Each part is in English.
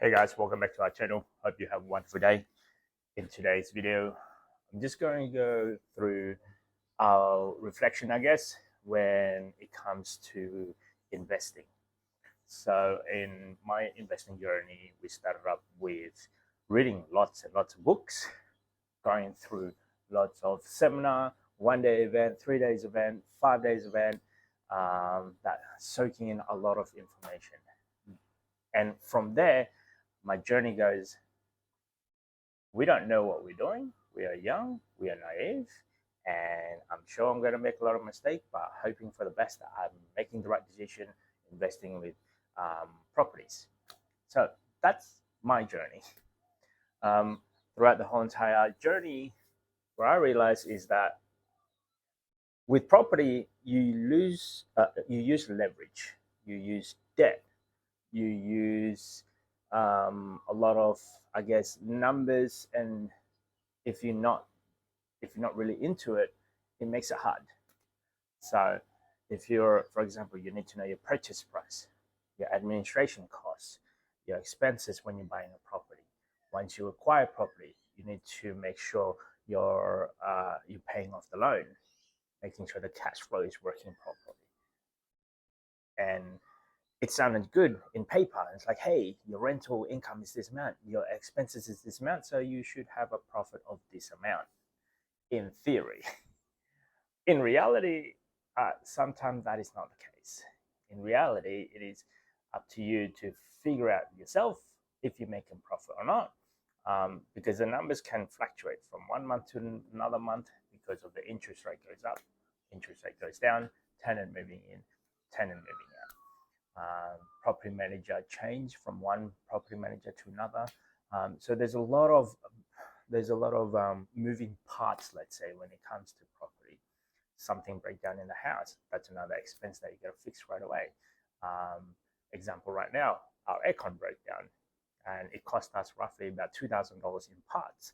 Hey guys, welcome back to our channel. Hope you have a wonderful day. In today's video, I'm just going to go through our reflection, I guess, when it comes to investing. So in my investing journey, we started up with reading lots and lots of books, going through lots of seminar, 1 day event, 3 days event, 5 days event, that soaking in a lot of information. And from there, my journey goes, we don't know what we're doing. We are young, we are naive, and I'm sure I'm going to make a lot of mistakes, but hoping for the best that I'm making the right decision, investing with properties. So that's my journey. Throughout the whole entire journey, what I realized is that with property, you use leverage, you use debt, you use a lot of, I guess, numbers, and if you're not really into it, it makes it hard. So if you're, for example, you need to know your purchase price, your administration costs, your expenses when you're buying a property. Once you acquire property, you need to make sure you're paying off the loan, making sure the cash flow is working properly. And it sounded good in paper. It's like, hey, your rental income is this amount, your expenses is this amount, so you should have a profit of this amount, in theory. In reality, sometimes that is not the case. In reality, it is up to you to figure out yourself if you're making profit or not, because the numbers can fluctuate from 1 month to another month because of the interest rate goes up, interest rate goes down, tenant moving in, tenant moving out. Property manager change from one property manager to another. So there's a lot of moving parts, let's say, when it comes to property. Something break down in the house, that's another expense that you got to fix right away. Example right now, our aircon broke down, and it cost us roughly about $2,000 in parts,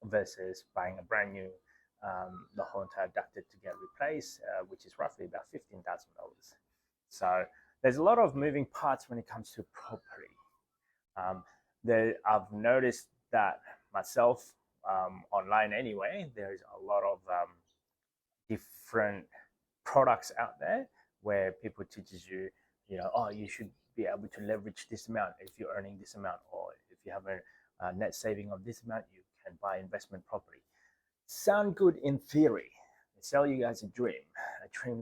versus buying a brand new, the whole entire ducted to get replaced, which is roughly about $15,000. So there's a lot of moving parts when it comes to property. I've noticed that myself, online anyway, there's a lot of different products out there where people teaches you, oh, you should be able to leverage this amount if you're earning this amount, or if you have a net saving of this amount, you can buy investment property. Sound good in theory. I sell you guys a dream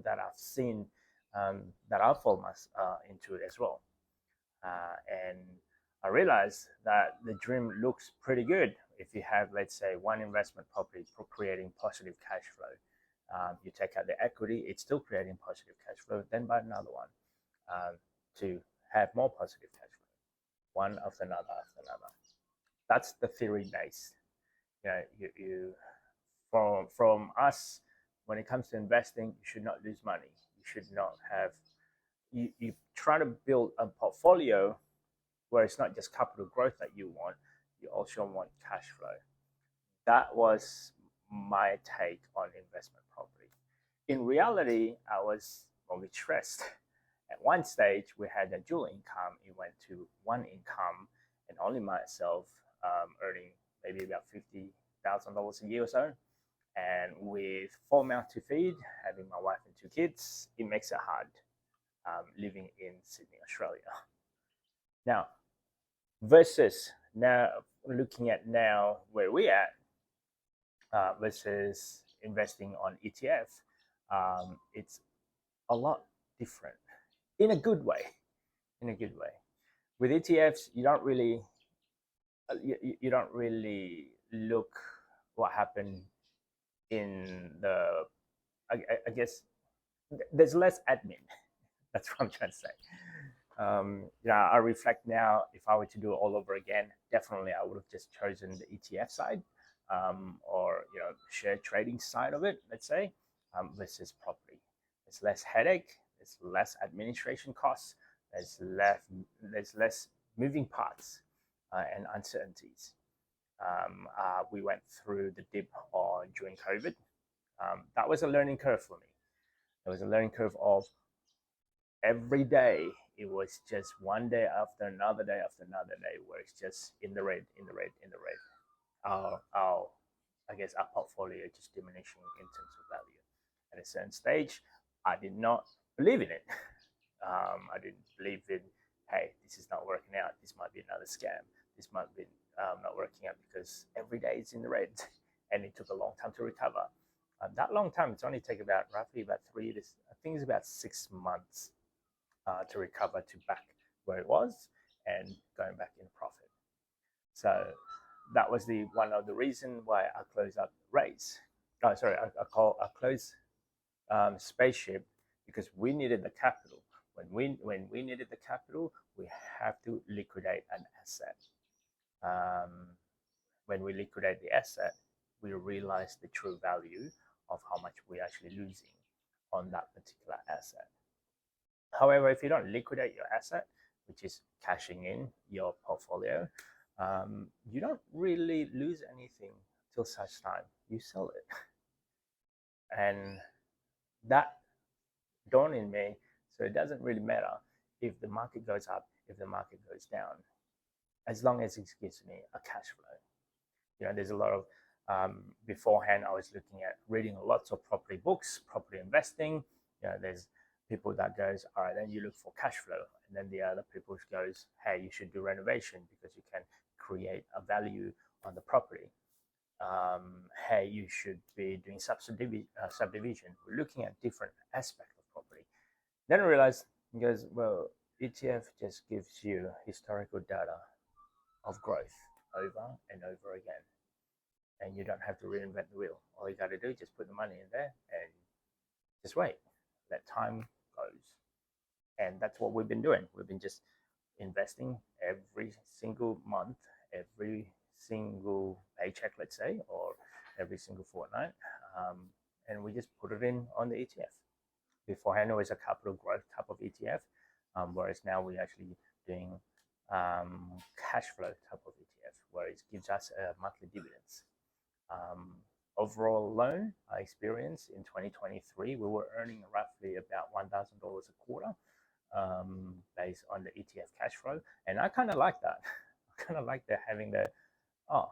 that I've seen, that I've fallen into it as well. And I realized that the dream looks pretty good if you have, let's say, one investment property for creating positive cash flow. You take out the equity, it's still creating positive cash flow, then buy another one, to have more positive cash flow, one after another after another. That's the theory base. You from us, when it comes to investing, you should not lose money. You should not have, you try to build a portfolio where it's not just capital growth that you want, you also want cash flow. That was my take on investment property. In reality, I was mortgage stressed. At one stage, we had a dual income. It went to one income, and only myself, earning maybe about $50,000 a year or so. And with 4 mouths to feed, having my wife and 2 kids, it makes it hard, living in Sydney, Australia. Now, versus now, looking at now where we're at, versus investing on ETF, it's a lot different in a good way. In a good way, with ETFs, you don't really look what happened in the. I guess there's less admin. That's what I'm trying to say. I reflect now, if I were to do it all over again, definitely I would have just chosen the ETF side, or share trading side of it, let's say, versus property. There's less headache, there's less administration costs, there's less moving parts, and uncertainties. We went through the dip during COVID. That was a learning curve for me. It was a learning curve of every day it was just one day after another day after another day where it's just in the red, in the red, in the red. Our I guess our portfolio just diminishing in terms of value. At a certain stage, I did not believe in it. I didn't believe in, hey, this is not working out. This might be another scam. This might be not working out because every day it's in the red, and it took a long time to recover. That long time, it's only taken about roughly about 3 to, I think it's about 6 months to recover to back where it was and going back in profit. So that was the one of the reason why I closed up race. Oh, sorry, I closed spaceship because we needed the capital. When we needed the capital, we have to liquidate an asset. When we liquidate the asset, we realize the true value of how much we're actually losing on that particular asset. However, if you don't liquidate your asset, which is cashing in your portfolio, you don't really lose anything till such time you sell it. And that dawned in me, so it doesn't really matter if the market goes up, if the market goes down, as long as it gives me a cash flow. There's a lot of beforehand I was looking at reading lots of property books, property investing. There's people that goes, all right, then you look for cash flow, and then the other people goes, hey, you should do renovation because you can create a value on the property. Hey, you should be doing subdivision. We're looking at different aspects of property. Then I realized, he goes, well, ETF just gives you historical data of growth over and over again. And you don't have to reinvent the wheel. All you got to do is just put the money in there and just wait. Let time goes. And that's what we've been doing. We've been just investing every single month, every single paycheck, let's say, or every single fortnight. And we just put it in on the ETF. Beforehand, it was a capital growth type of ETF, whereas now we're actually doing cash flow type of ETF, where it gives us monthly dividends. Overall loan experience in 2023, we were earning roughly about $1,000 a quarter based on the ETF cash flow. And I kind of like that. I kind of like that having the, oh,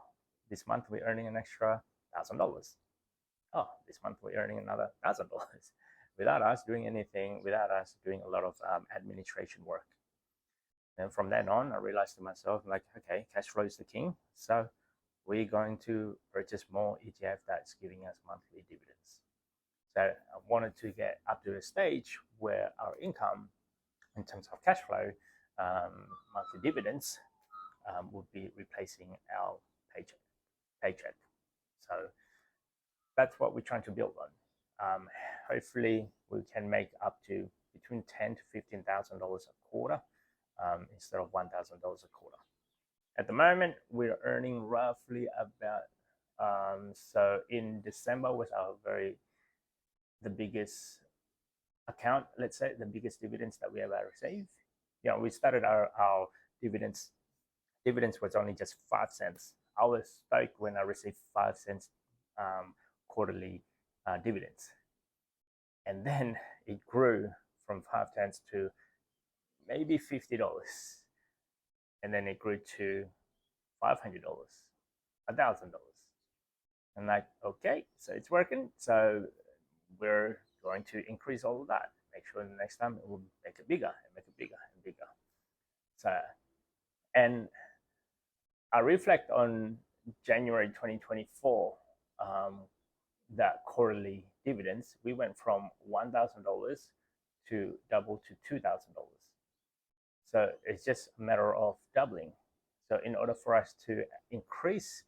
this month we're earning an extra $1,000. Oh, this month we're earning another $1,000 without us doing anything, without us doing a lot of administration work. And from then on, I realized to myself, like, okay, cash flow is the king. So we're going to purchase more ETF that's giving us monthly dividends. So I wanted to get up to a stage where our income, in terms of cash flow, monthly dividends, would be replacing our paycheck. So that's what we're trying to build on. Hopefully, we can make up to between $10,000 to $15,000 a quarter instead of $1,000 a quarter. At the moment, we're earning roughly about, so in December was the biggest account, let's say, the biggest dividends that we ever received. We started our dividends was only just 5 cents. I was stoked when I received 5 cents quarterly dividends. And then it grew from 5 cents to maybe $50. And then it grew to $500, $1,000. I'm like, okay, so it's working. So we're going to increase all of that. Make sure the next time it will make it bigger and make it bigger and bigger. So, and I reflect on January 2024, that quarterly dividends, we went from $1,000 to double to $2,000. So it's just a matter of doubling. So in order for us to increase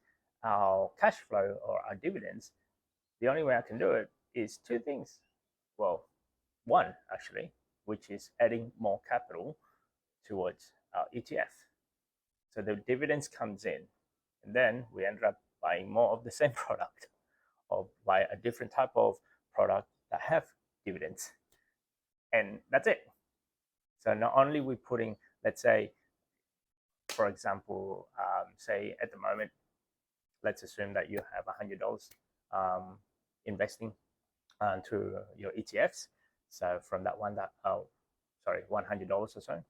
our cash flow or our dividends, the only way I can do it is two things. Well, one actually, which is adding more capital towards our ETF. So the dividends comes in, and then we ended up buying more of the same product or buy a different type of product that have dividends. And that's it. So not only we putting, let's say, for example, say at the moment, let's assume that you have $100 investing to your ETFs. So from that $1,000 sorry, $100 or so,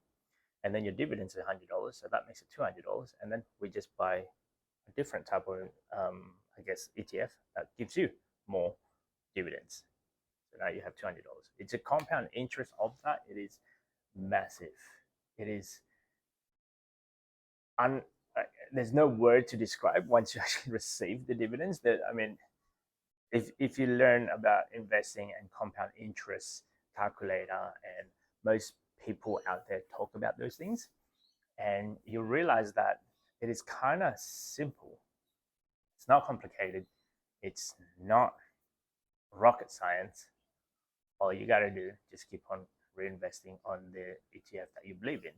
and then your dividends are $100, so that makes it $200, and then we just buy a different type of, I guess, ETF that gives you more dividends. So now you have $200. It's a compound interest of that. It is massive. It is un. There's no word to describe once you actually receive the dividends. That, I mean, if you learn about investing and compound interest calculator, and most people out there talk about those things, and you realize that it is kind of simple. It's not complicated. It's not rocket science. All you got to do, just keep on reinvesting on the ETF that you believe in.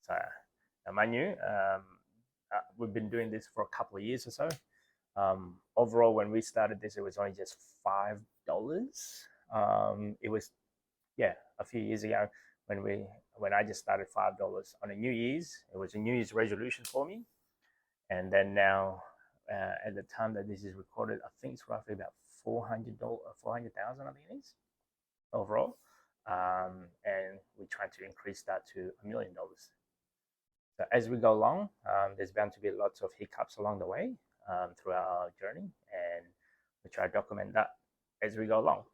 So, mind you, we've been doing this for a couple of years or so. Overall, when we started this, it was only just $5. It was, yeah, a few years ago when I just started $5 on a New Year's. It was a New Year's resolution for me, and then now, at the time that this is recorded, I think it's roughly about $400,000. I think it is overall, and we're trying to increase that to $1 million. So as we go along, there's bound to be lots of hiccups along the way throughout our journey, and we try to document that as we go along.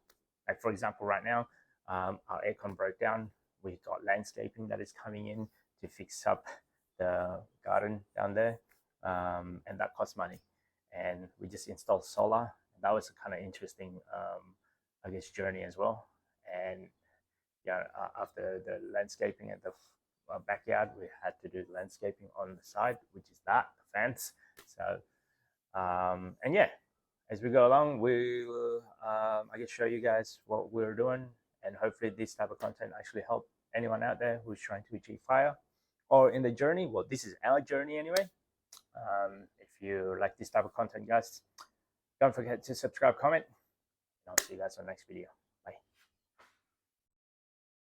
Like, for example, right now, our aircon broke down. We've got landscaping that is coming in to fix up the garden down there, and that costs money. And we just installed solar. That was a kind of interesting, I guess, journey as well. And yeah, after the landscaping at the backyard, we had to do landscaping on the side, which is the fence. So, and yeah, as we go along, we will, I guess, show you guys what we're doing, and hopefully this type of content actually help anyone out there who's trying to achieve FIRE or in the journey. Well, this is our journey anyway. If you like this type of content, guys, don't forget to subscribe, comment, and I'll see you guys on the next video.